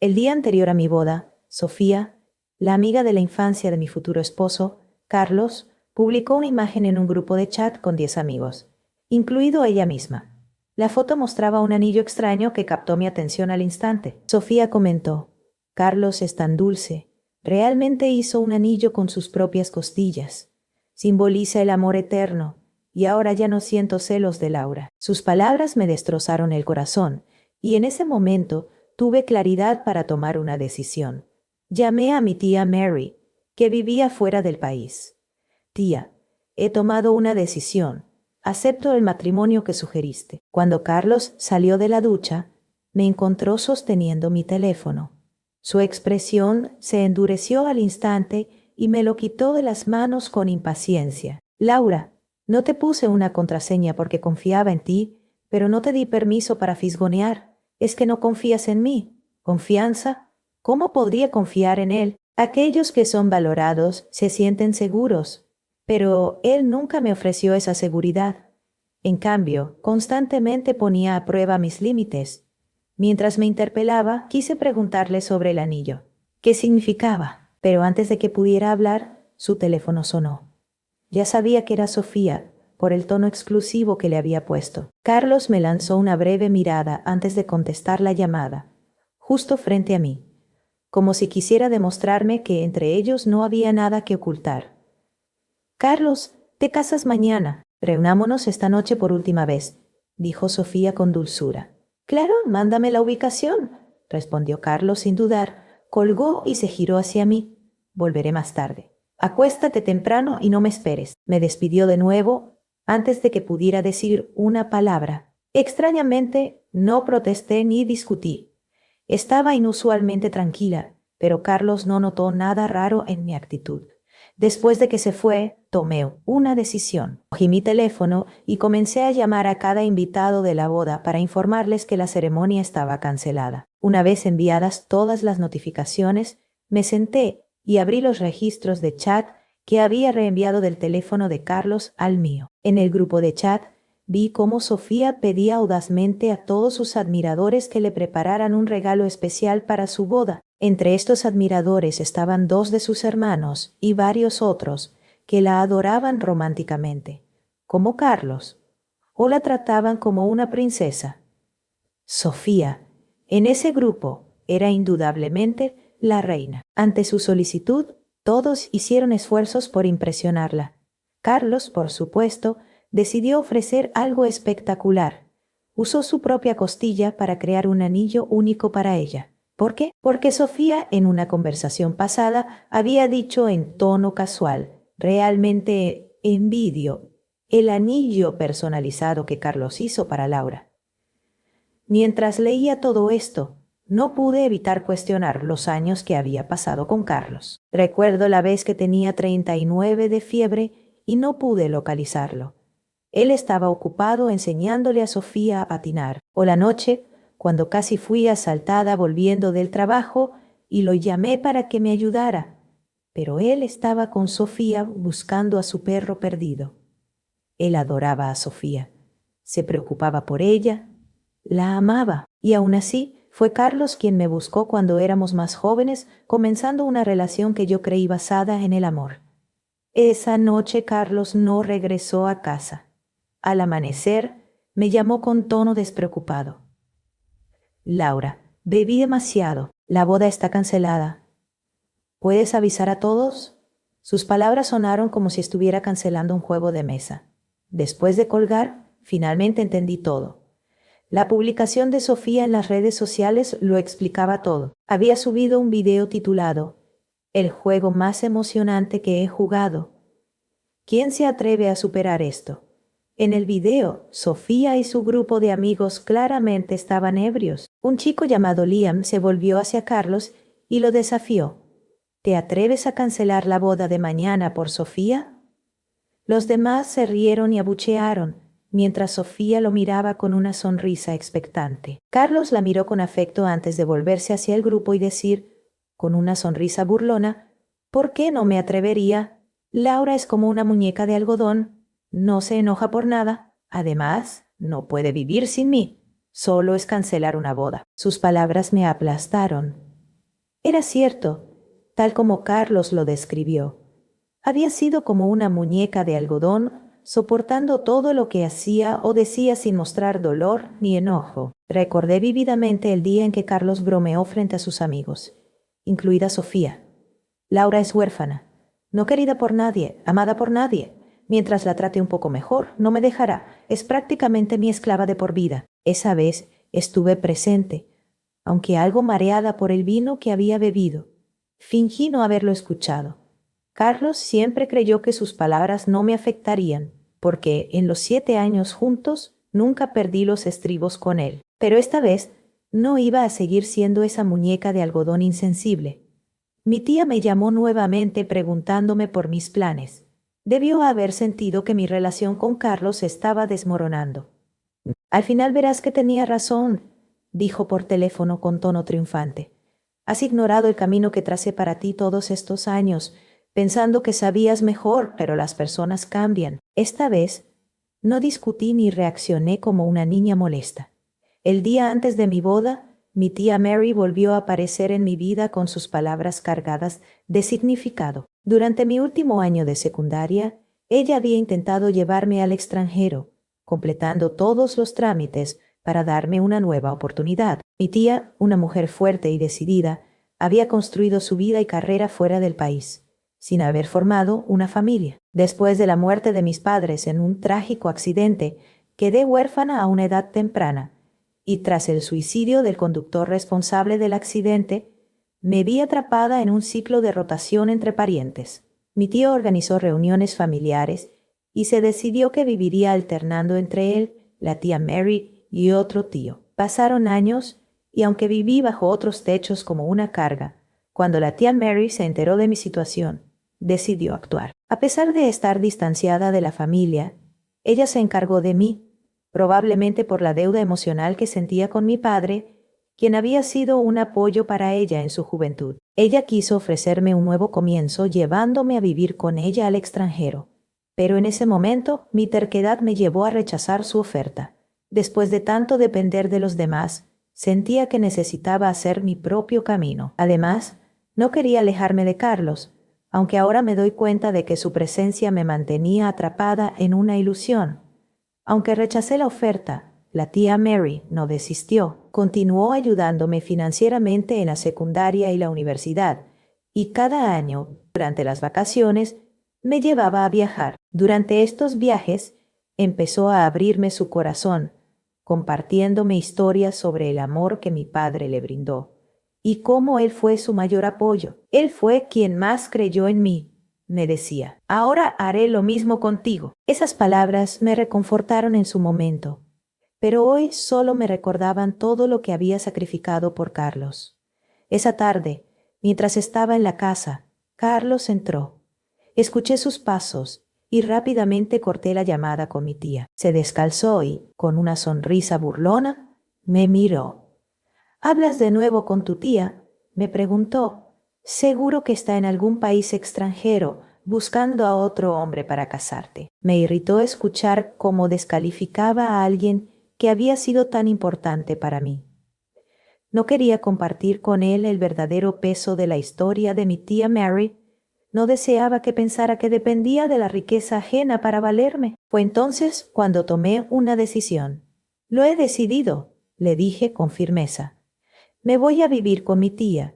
El día anterior a mi boda, Sofía, la amiga de la infancia de mi futuro esposo, Carlos, publicó una imagen en un grupo de chat con 10 amigos, incluido ella misma. La foto mostraba un anillo extraño que captó mi atención al instante. Sofía comentó: Carlos es tan dulce. Realmente hizo un anillo con sus propias costillas. Simboliza el amor eterno, y ahora ya no siento celos de Laura. Sus palabras me destrozaron el corazón, y en ese momento tuve claridad para tomar una decisión. Llamé a mi tía Mary, que vivía fuera del país. Tía, he tomado una decisión. Acepto el matrimonio que sugeriste. Cuando Carlos salió de la ducha, me encontró sosteniendo mi teléfono. Su expresión se endureció al instante y me lo quitó de las manos con impaciencia. Laura, no te puse una contraseña porque confiaba en ti, pero no te di permiso para fisgonear. Es que no confías en mí. ¿Confianza? ¿Cómo podría confiar en él? Aquellos que son valorados se sienten seguros, pero él nunca me ofreció esa seguridad. En cambio, constantemente ponía a prueba mis límites. Mientras me interpelaba, quise preguntarle sobre el anillo. ¿Qué significaba? Pero antes de que pudiera hablar, su teléfono sonó. Ya sabía que era Sofía, por el tono exclusivo que le había puesto. Carlos me lanzó una breve mirada antes de contestar la llamada, justo frente a mí, como si quisiera demostrarme que entre ellos no había nada que ocultar. Carlos, te casas mañana. Reunámonos esta noche por última vez, dijo Sofía con dulzura. Claro, mándame la ubicación, respondió Carlos sin dudar, colgó y se giró hacia mí. Volveré más tarde. Acuéstate temprano y no me esperes. Me despidió de nuevo antes de que pudiera decir una palabra. Extrañamente, no protesté ni discutí. Estaba inusualmente tranquila, pero Carlos no notó nada raro en mi actitud. Después de que se fue, tomé una decisión. Cogí mi teléfono y comencé a llamar a cada invitado de la boda para informarles que la ceremonia estaba cancelada. Una vez enviadas todas las notificaciones, me senté y abrí los registros de chat que había reenviado del teléfono de Carlos al mío. En el grupo de chat vi cómo Sofía pedía audazmente a todos sus admiradores que le prepararan un regalo especial para su boda. Entre estos admiradores estaban 2 de sus hermanos y varios otros que la adoraban románticamente, como Carlos, o la trataban como una princesa. Sofía, en ese grupo, era indudablemente la reina. Ante su solicitud, todos hicieron esfuerzos por impresionarla. Carlos, por supuesto, decidió ofrecer algo espectacular. Usó su propia costilla para crear un anillo único para ella. ¿Por qué? Porque Sofía, en una conversación pasada, había dicho en tono casual: realmente envidio el anillo personalizado que Carlos hizo para Laura. Mientras leía todo esto, no pude evitar cuestionar los años que había pasado con Carlos. Recuerdo la vez que tenía 39 de fiebre y no pude localizarlo. Él estaba ocupado enseñándole a Sofía a patinar. O la noche, cuando casi fui asaltada volviendo del trabajo y lo llamé para que me ayudara, pero él estaba con Sofía buscando a su perro perdido. Él adoraba a Sofía, se preocupaba por ella, la amaba, y aún así fue Carlos quien me buscó cuando éramos más jóvenes, comenzando una relación que yo creí basada en el amor. Esa noche Carlos no regresó a casa. Al amanecer, me llamó con tono despreocupado. Laura, bebí demasiado. La boda está cancelada. ¿Puedes avisar a todos? Sus palabras sonaron como si estuviera cancelando un juego de mesa. Después de colgar, finalmente entendí todo. La publicación de Sofía en las redes sociales lo explicaba todo. Había subido un video titulado "El juego más emocionante que he jugado". ¿Quién se atreve a superar esto? En el video, Sofía y su grupo de amigos claramente estaban ebrios. Un chico llamado Liam se volvió hacia Carlos y lo desafió. ¿Te atreves a cancelar la boda de mañana por Sofía? Los demás se rieron y abuchearon, mientras Sofía lo miraba con una sonrisa expectante. Carlos la miró con afecto antes de volverse hacia el grupo y decir, con una sonrisa burlona: ¿por qué no me atrevería? Laura es como una muñeca de algodón, no se enoja por nada, además, no puede vivir sin mí. Solo es cancelar una boda. Sus palabras me aplastaron. Era cierto, tal como Carlos lo describió. Había sido como una muñeca de algodón, soportando todo lo que hacía o decía sin mostrar dolor ni enojo. Recordé vívidamente el día en que Carlos bromeó frente a sus amigos, incluida Sofía. Laura es huérfana, no querida por nadie, amada por nadie. Mientras la trate un poco mejor, no me dejará. Es prácticamente mi esclava de por vida. Esa vez estuve presente, aunque algo mareada por el vino que había bebido. Fingí no haberlo escuchado. Carlos siempre creyó que sus palabras no me afectarían, porque en los 7 años juntos nunca perdí los estribos con él. Pero esta vez no iba a seguir siendo esa muñeca de algodón insensible. Mi tía me llamó nuevamente preguntándome por mis planes. Debió haber sentido que mi relación con Carlos se estaba desmoronando. Al final verás que tenía razón, dijo por teléfono con tono triunfante. Has ignorado el camino que tracé para ti todos estos años, pensando que sabías mejor, pero las personas cambian. Esta vez no discutí ni reaccioné como una niña molesta. El día antes de mi boda, mi tía Mary volvió a aparecer en mi vida con sus palabras cargadas de significado. Durante mi último año de secundaria, ella había intentado llevarme al extranjero, completando todos los trámites para darme una nueva oportunidad. Mi tía, una mujer fuerte y decidida, había construido su vida y carrera fuera del país, sin haber formado una familia. Después de la muerte de mis padres en un trágico accidente, quedé huérfana a una edad temprana, y tras el suicidio del conductor responsable del accidente, me vi atrapada en un ciclo de rotación entre parientes. Mi tío organizó reuniones familiares y se decidió que viviría alternando entre él, la tía Mary y otro tío. Pasaron años y aunque viví bajo otros techos como una carga, cuando la tía Mary se enteró de mi situación, decidió actuar. A pesar de estar distanciada de la familia, ella se encargó de mí, probablemente por la deuda emocional que sentía con mi padre, quien había sido un apoyo para ella en su juventud. Ella quiso ofrecerme un nuevo comienzo llevándome a vivir con ella al extranjero, pero en ese momento mi terquedad me llevó a rechazar su oferta. Después de tanto depender de los demás, sentía que necesitaba hacer mi propio camino. Además, no quería alejarme de Carlos, aunque ahora me doy cuenta de que su presencia me mantenía atrapada en una ilusión. Aunque rechacé la oferta, la tía Mary no desistió. Continuó ayudándome financieramente en la secundaria y la universidad, y cada año, durante las vacaciones, me llevaba a viajar. Durante estos viajes, empezó a abrirme su corazón, compartiéndome historias sobre el amor que mi padre le brindó, y cómo él fue su mayor apoyo. Él fue quien más creyó en mí, me decía. Ahora haré lo mismo contigo. Esas palabras me reconfortaron en su momento, pero hoy solo me recordaban todo lo que había sacrificado por Carlos. Esa tarde, mientras estaba en la casa, Carlos entró. Escuché sus pasos y rápidamente corté la llamada con mi tía. Se descalzó y, con una sonrisa burlona, me miró. ¿Hablas de nuevo con tu tía?, me preguntó. Seguro que está en algún país extranjero, buscando a otro hombre para casarte. Me irritó escuchar cómo descalificaba a alguien que había sido tan importante para mí. No quería compartir con él el verdadero peso de la historia de mi tía Mary. No deseaba que pensara que dependía de la riqueza ajena para valerme. Fue entonces cuando tomé una decisión. Lo he decidido, le dije con firmeza. Me voy a vivir con mi tía.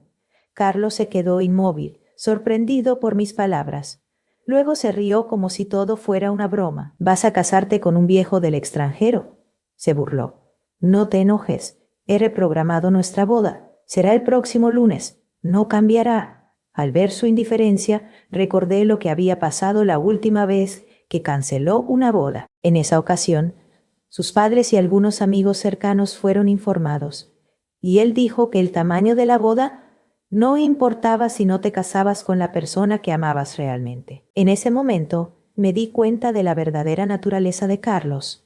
Carlos se quedó inmóvil, sorprendido por mis palabras. Luego se rió como si todo fuera una broma. ¿Vas a casarte con un viejo del extranjero?, se burló. No te enojes. He reprogramado nuestra boda. Será el próximo lunes. No cambiará. Al ver su indiferencia, recordé lo que había pasado la última vez que canceló una boda. En esa ocasión, sus padres y algunos amigos cercanos fueron informados, y él dijo que el tamaño de la boda no importaba si no te casabas con la persona que amabas realmente. En ese momento me di cuenta de la verdadera naturaleza de Carlos,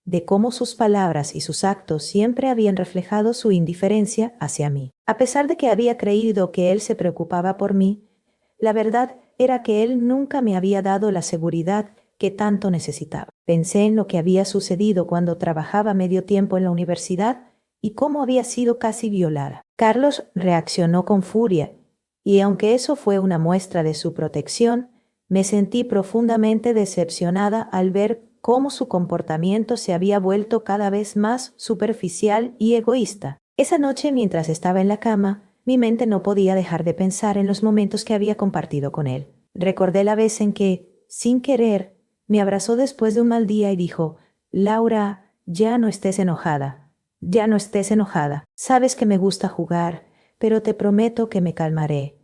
de cómo sus palabras y sus actos siempre habían reflejado su indiferencia hacia mí. A pesar de que había creído que él se preocupaba por mí, la verdad era que él nunca me había dado la seguridad que tanto necesitaba. Pensé en lo que había sucedido cuando trabajaba medio tiempo en la universidad y cómo había sido casi violada. Carlos reaccionó con furia, y aunque eso fue una muestra de su protección, me sentí profundamente decepcionada al ver cómo su comportamiento se había vuelto cada vez más superficial y egoísta. Esa noche, mientras estaba en la cama, mi mente no podía dejar de pensar en los momentos que había compartido con él. Recordé la vez en que, sin querer, me abrazó después de un mal día y dijo: «Laura, ya no estés enojada. Ya no estés enojada. Sabes que me gusta jugar, pero te prometo que me calmaré».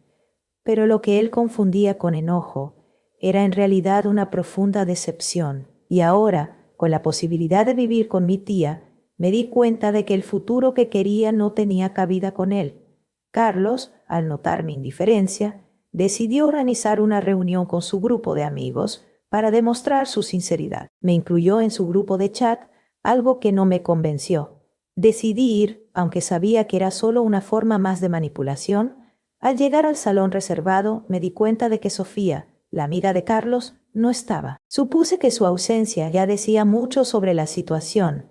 Pero lo que él confundía con enojo era en realidad una profunda decepción. Y ahora, con la posibilidad de vivir con mi tía, me di cuenta de que el futuro que quería no tenía cabida con él. Carlos, al notar mi indiferencia, decidió organizar una reunión con su grupo de amigos para demostrar su sinceridad. Me incluyó en su grupo de chat, algo que no me convenció. Decidí ir, aunque sabía que era solo una forma más de manipulación. Al llegar al salón reservado, me di cuenta de que Sofía, la amiga de Carlos, no estaba. Supuse que su ausencia ya decía mucho sobre la situación.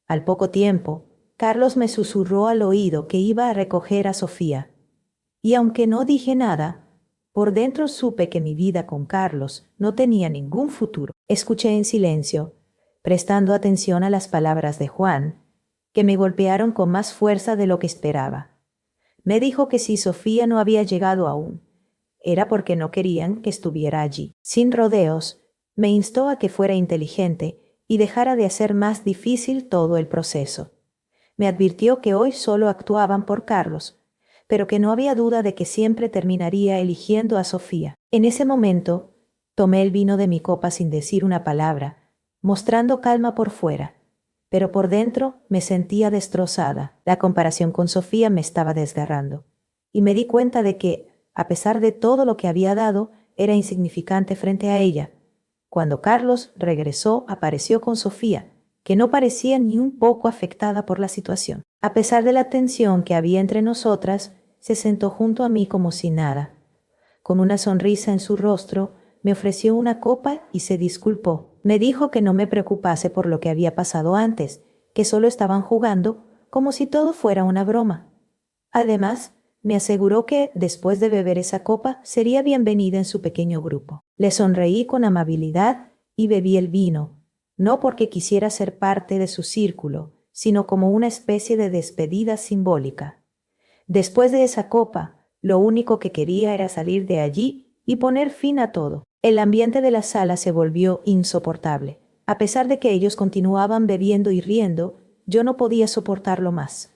Al poco tiempo, Carlos me susurró al oído que iba a recoger a Sofía. Y aunque no dije nada, por dentro supe que mi vida con Carlos no tenía ningún futuro. Escuché en silencio, prestando atención a las palabras de Juan, que me golpearon con más fuerza de lo que esperaba. Me dijo que si Sofía no había llegado aún, era porque no querían que estuviera allí. Sin rodeos, me instó a que fuera inteligente y dejara de hacer más difícil todo el proceso. Me advirtió que hoy solo actuaban por Carlos, pero que no había duda de que siempre terminaría eligiendo a Sofía. En ese momento, tomé el vino de mi copa sin decir una palabra, mostrando calma por fuera, pero por dentro me sentía destrozada. La comparación con Sofía me estaba desgarrando, y me di cuenta de que, a pesar de todo lo que había dado, era insignificante frente a ella. Cuando Carlos regresó, apareció con Sofía, que no parecía ni un poco afectada por la situación. A pesar de la tensión que había entre nosotras, se sentó junto a mí como si nada. Con una sonrisa en su rostro, me ofreció una copa y se disculpó. Me dijo que no me preocupase por lo que había pasado antes, que solo estaban jugando, como si todo fuera una broma. Además, me aseguró que, después de beber esa copa, sería bienvenida en su pequeño grupo. Le sonreí con amabilidad y bebí el vino, no porque quisiera ser parte de su círculo, sino como una especie de despedida simbólica. Después de esa copa, lo único que quería era salir de allí y poner fin a todo. El ambiente de la sala se volvió insoportable. A pesar de que ellos continuaban bebiendo y riendo, yo no podía soportarlo más.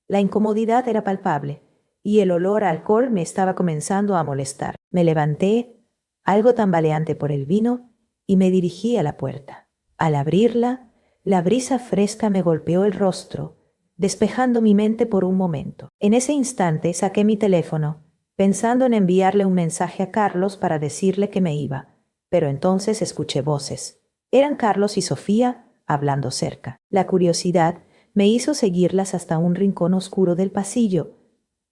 La incomodidad era palpable, y el olor a alcohol me estaba comenzando a molestar. Me levanté, algo tambaleante por el vino, y me dirigí a la puerta. Al abrirla, la brisa fresca me golpeó el rostro, despejando mi mente por un momento. En ese instante saqué mi teléfono, pensando en enviarle un mensaje a Carlos para decirle que me iba, pero entonces escuché voces. Eran Carlos y Sofía hablando cerca. La curiosidad me hizo seguirlas hasta un rincón oscuro del pasillo,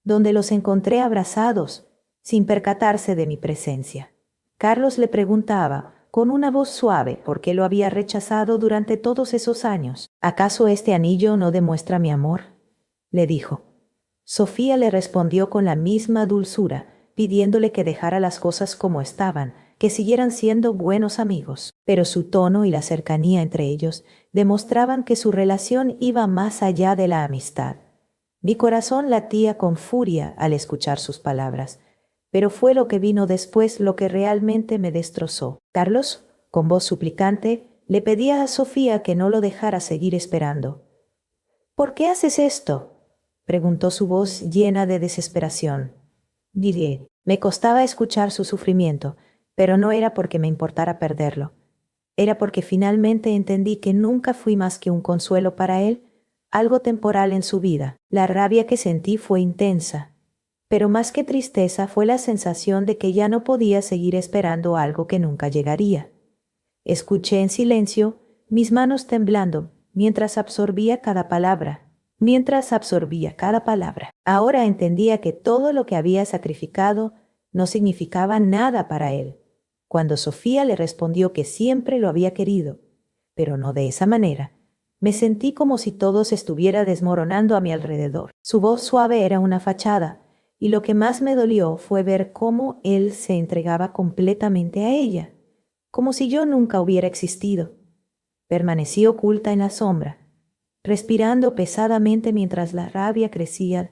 donde los encontré abrazados, sin percatarse de mi presencia. Carlos le preguntaba, con una voz suave, por qué lo había rechazado durante todos esos años. ¿Acaso este anillo no demuestra mi amor?, le dijo. Sofía le respondió con la misma dulzura, pidiéndole que dejara las cosas como estaban, que siguieran siendo buenos amigos. Pero su tono y la cercanía entre ellos demostraban que su relación iba más allá de la amistad. Mi corazón latía con furia al escuchar sus palabras, pero fue lo que vino después lo que realmente me destrozó. Carlos, con voz suplicante, le pedía a Sofía que no lo dejara seguir esperando. «¿Por qué haces esto?», preguntó su voz llena de desesperación. Diré, me costaba escuchar su sufrimiento, pero no era porque me importara perderlo. Era porque finalmente entendí que nunca fui más que un consuelo para él, algo temporal en su vida. La rabia que sentí fue intensa, pero más que tristeza fue la sensación de que ya no podía seguir esperando algo que nunca llegaría. Escuché en silencio, mis manos temblando, mientras absorbía cada palabra. Ahora entendía que todo lo que había sacrificado no significaba nada para él. Cuando Sofía le respondió que siempre lo había querido, pero no de esa manera, Me sentí como si todo se estuviera desmoronando a mi alrededor. Su voz suave era una fachada, y lo que más me dolió fue ver cómo él se entregaba completamente a ella, como si yo nunca hubiera existido. Permanecí oculta en la sombra, respirando pesadamente mientras la rabia crecía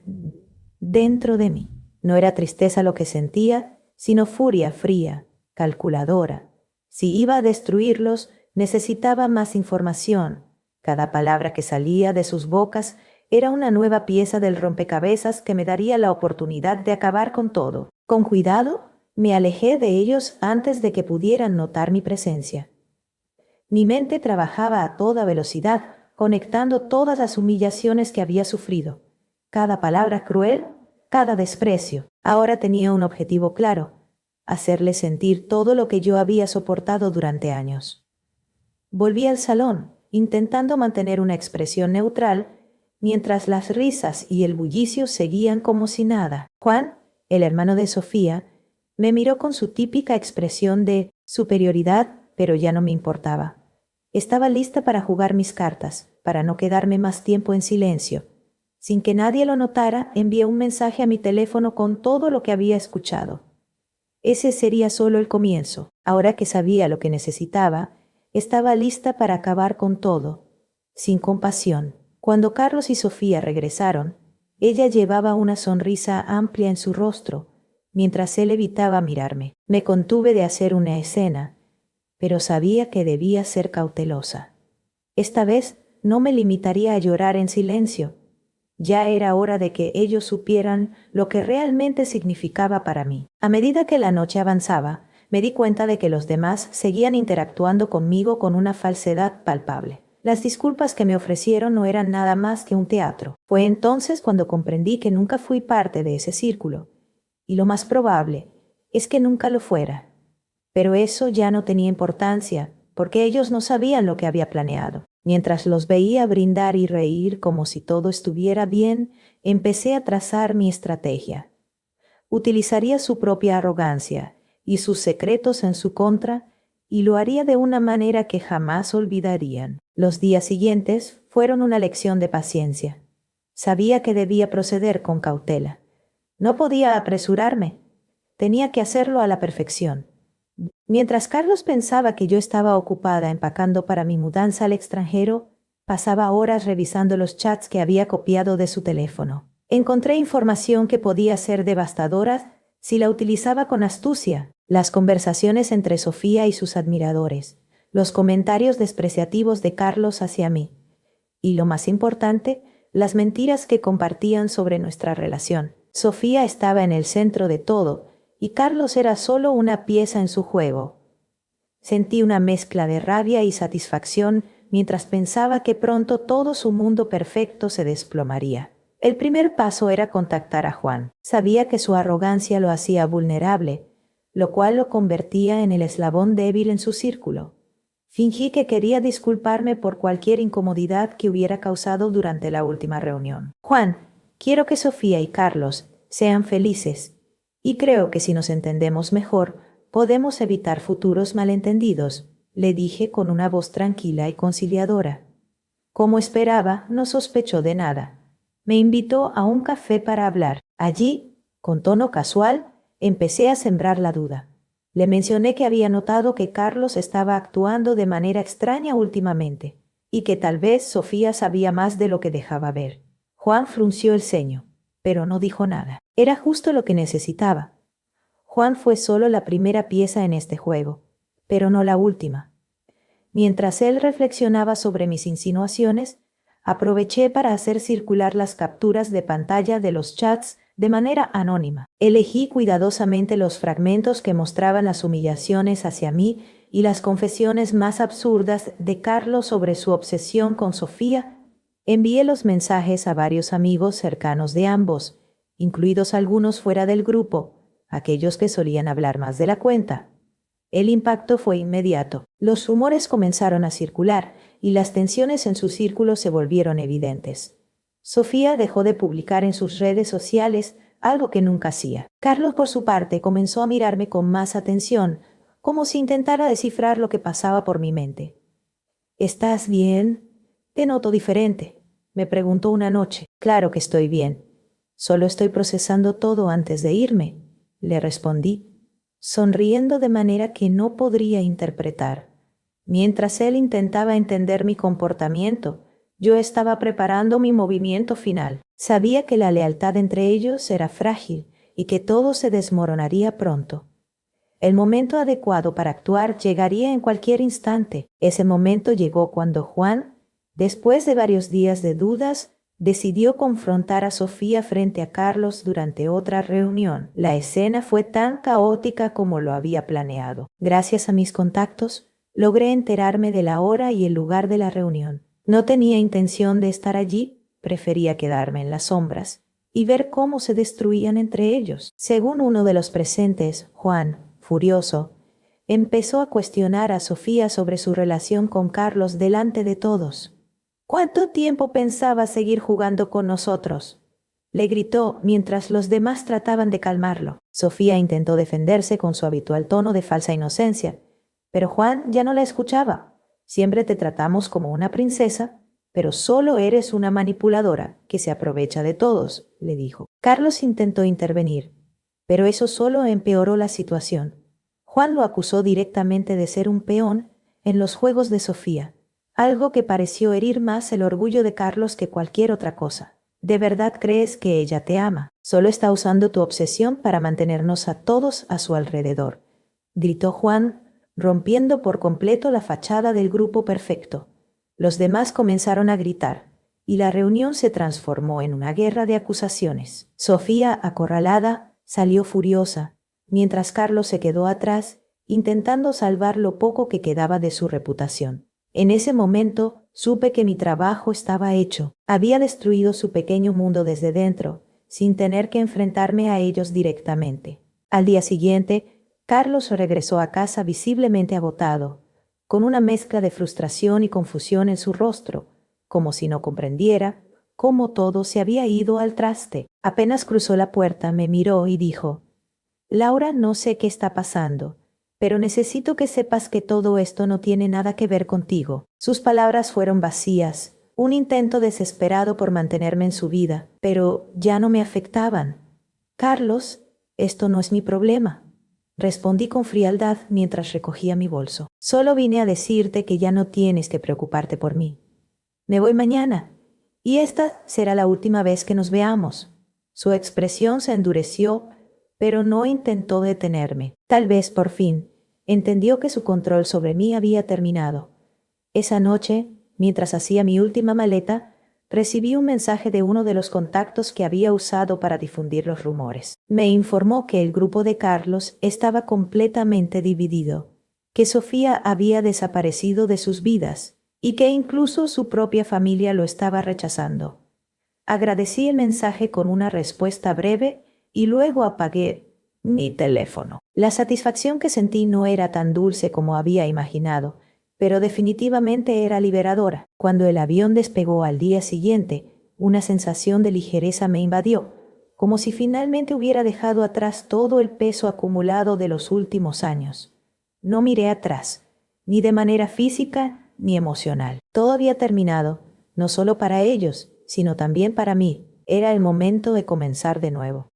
dentro de mí. No era tristeza lo que sentía, sino furia fría, calculadora. Si iba a destruirlos, necesitaba más información. Cada palabra que salía de sus bocas era una nueva pieza del rompecabezas que me daría la oportunidad de acabar con todo. Con cuidado, me alejé de ellos antes de que pudieran notar mi presencia. Mi mente trabajaba a toda velocidad, conectando todas las humillaciones que había sufrido. Cada palabra cruel, cada desprecio. Ahora tenía un objetivo claro: hacerle sentir todo lo que yo había soportado durante años. Volví al salón, intentando mantener una expresión neutral, mientras las risas y el bullicio seguían como si nada. Juan, el hermano de Sofía, me miró con su típica expresión de superioridad, pero ya no me importaba. Estaba lista para jugar mis cartas, para no quedarme más tiempo en silencio. Sin que nadie lo notara, envié un mensaje a mi teléfono con todo lo que había escuchado. Ese sería solo el comienzo. Ahora que sabía lo que necesitaba, estaba lista para acabar con todo, sin compasión. Cuando Carlos y Sofía regresaron, ella llevaba una sonrisa amplia en su rostro, mientras él evitaba mirarme. Me contuve de hacer una escena, pero sabía que debía ser cautelosa. Esta vez no me limitaría a llorar en silencio. Ya era hora de que ellos supieran lo que realmente significaba para mí. A medida que la noche avanzaba, me di cuenta de que los demás seguían interactuando conmigo con una falsedad palpable. Las disculpas que me ofrecieron no eran nada más que un teatro. Fue entonces cuando comprendí que nunca fui parte de ese círculo, y lo más probable es que nunca lo fuera. Pero eso ya no tenía importancia, porque ellos no sabían lo que había planeado. Mientras los veía brindar y reír como si todo estuviera bien, empecé a trazar mi estrategia. Utilizaría su propia arrogancia y sus secretos en su contra, y lo haría de una manera que jamás olvidarían. Los días siguientes fueron una lección de paciencia. Sabía que debía proceder con cautela. No podía apresurarme. Tenía que hacerlo a la perfección. Mientras Carlos pensaba que yo estaba ocupada empacando para mi mudanza al extranjero, pasaba horas revisando los chats que había copiado de su teléfono. Encontré información que podía ser devastadora si la utilizaba con astucia: las conversaciones entre Sofía y sus admiradores, los comentarios despreciativos de Carlos hacia mí, y lo más importante, las mentiras que compartían sobre nuestra relación. Sofía estaba en el centro de todo, y Carlos era solo una pieza en su juego. Sentí una mezcla de rabia y satisfacción mientras pensaba que pronto todo su mundo perfecto se desplomaría. El primer paso era contactar a Juan. Sabía que su arrogancia lo hacía vulnerable, lo cual lo convertía en el eslabón débil en su círculo. Fingí que quería disculparme por cualquier incomodidad que hubiera causado durante la última reunión. Juan, quiero que Sofía y Carlos sean felices, y creo que si nos entendemos mejor, podemos evitar futuros malentendidos, le dije con una voz tranquila y conciliadora. Como esperaba, no sospechó de nada. Me invitó a un café para hablar. Allí, con tono casual, empecé a sembrar la duda. Le mencioné que había notado que Carlos estaba actuando de manera extraña últimamente, y que tal vez Sofía sabía más de lo que dejaba ver. Juan frunció el ceño, pero no dijo nada. Era justo lo que necesitaba. Juan fue solo la primera pieza en este juego, pero no la última. Mientras él reflexionaba sobre mis insinuaciones, aproveché para hacer circular las capturas de pantalla de los chats de manera anónima. Elegí cuidadosamente los fragmentos que mostraban las humillaciones hacia mí y las confesiones más absurdas de Carlos sobre su obsesión con Sofía. Envié los mensajes a varios amigos cercanos de ambos, incluidos algunos fuera del grupo, aquellos que solían hablar más de la cuenta. El impacto fue inmediato. Los rumores comenzaron a circular y las tensiones en su círculo se volvieron evidentes. Sofía dejó de publicar en sus redes sociales, algo que nunca hacía. Carlos, por su parte, comenzó a mirarme con más atención, como si intentara descifrar lo que pasaba por mi mente. ¿Estás bien? Te noto diferente, me preguntó una noche. Claro que estoy bien. Solo estoy procesando todo antes de irme, le respondí, sonriendo de manera que no podría interpretar. Mientras él intentaba entender mi comportamiento, yo estaba preparando mi movimiento final. Sabía que la lealtad entre ellos era frágil y que todo se desmoronaría pronto. El momento adecuado para actuar llegaría en cualquier instante. Ese momento llegó cuando Juan, después de varios días de dudas, decidió confrontar a Sofía frente a Carlos durante otra reunión. La escena fue tan caótica como lo había planeado. Gracias a mis contactos, logré enterarme de la hora y el lugar de la reunión. No tenía intención de estar allí, prefería quedarme en las sombras y ver cómo se destruían entre ellos. Según uno de los presentes, Juan, furioso, empezó a cuestionar a Sofía sobre su relación con Carlos delante de todos. ¿Cuánto tiempo pensaba seguir jugando con nosotros?, le gritó mientras los demás trataban de calmarlo. Sofía intentó defenderse con su habitual tono de falsa inocencia, pero Juan ya no la escuchaba. Siempre te tratamos como una princesa, pero solo eres una manipuladora que se aprovecha de todos, le dijo. Carlos intentó intervenir, pero eso solo empeoró la situación. Juan lo acusó directamente de ser un peón en los juegos de Sofía, algo que pareció herir más el orgullo de Carlos que cualquier otra cosa. ¿De verdad crees que ella te ama? Solo está usando tu obsesión para mantenernos a todos a su alrededor, gritó Juan, rompiendo por completo la fachada del grupo perfecto. Los demás comenzaron a gritar, y la reunión se transformó en una guerra de acusaciones. Sofía, acorralada, salió furiosa, mientras Carlos se quedó atrás, intentando salvar lo poco que quedaba de su reputación. En ese momento, supe que mi trabajo estaba hecho. Había destruido su pequeño mundo desde dentro, sin tener que enfrentarme a ellos directamente. Al día siguiente, Carlos regresó a casa visiblemente agotado, con una mezcla de frustración y confusión en su rostro, como si no comprendiera cómo todo se había ido al traste. Apenas cruzó la puerta, me miró y dijo: Laura, no sé qué está pasando, pero necesito que sepas que todo esto no tiene nada que ver contigo. Sus palabras fueron vacías, un intento desesperado por mantenerme en su vida, pero ya no me afectaban. Carlos, esto no es mi problema, respondí con frialdad mientras recogía mi bolso. Solo vine a decirte que ya no tienes que preocuparte por mí. Me voy mañana, y esta será la última vez que nos veamos. Su expresión se endureció, pero no intentó detenerme. Tal vez, por fin, entendió que su control sobre mí había terminado. Esa noche, mientras hacía mi última maleta, recibí un mensaje de uno de los contactos que había usado para difundir los rumores. Me informó que el grupo de Carlos estaba completamente dividido, que Sofía había desaparecido de sus vidas y que incluso su propia familia lo estaba rechazando. Agradecí el mensaje con una respuesta breve y luego apagué mi teléfono. La satisfacción que sentí no era tan dulce como había imaginado, pero definitivamente era liberadora. Cuando el avión despegó al día siguiente, una sensación de ligereza me invadió, como si finalmente hubiera dejado atrás todo el peso acumulado de los últimos años. No miré atrás, ni de manera física ni emocional. Todo había terminado, no solo para ellos, sino también para mí. Era el momento de comenzar de nuevo.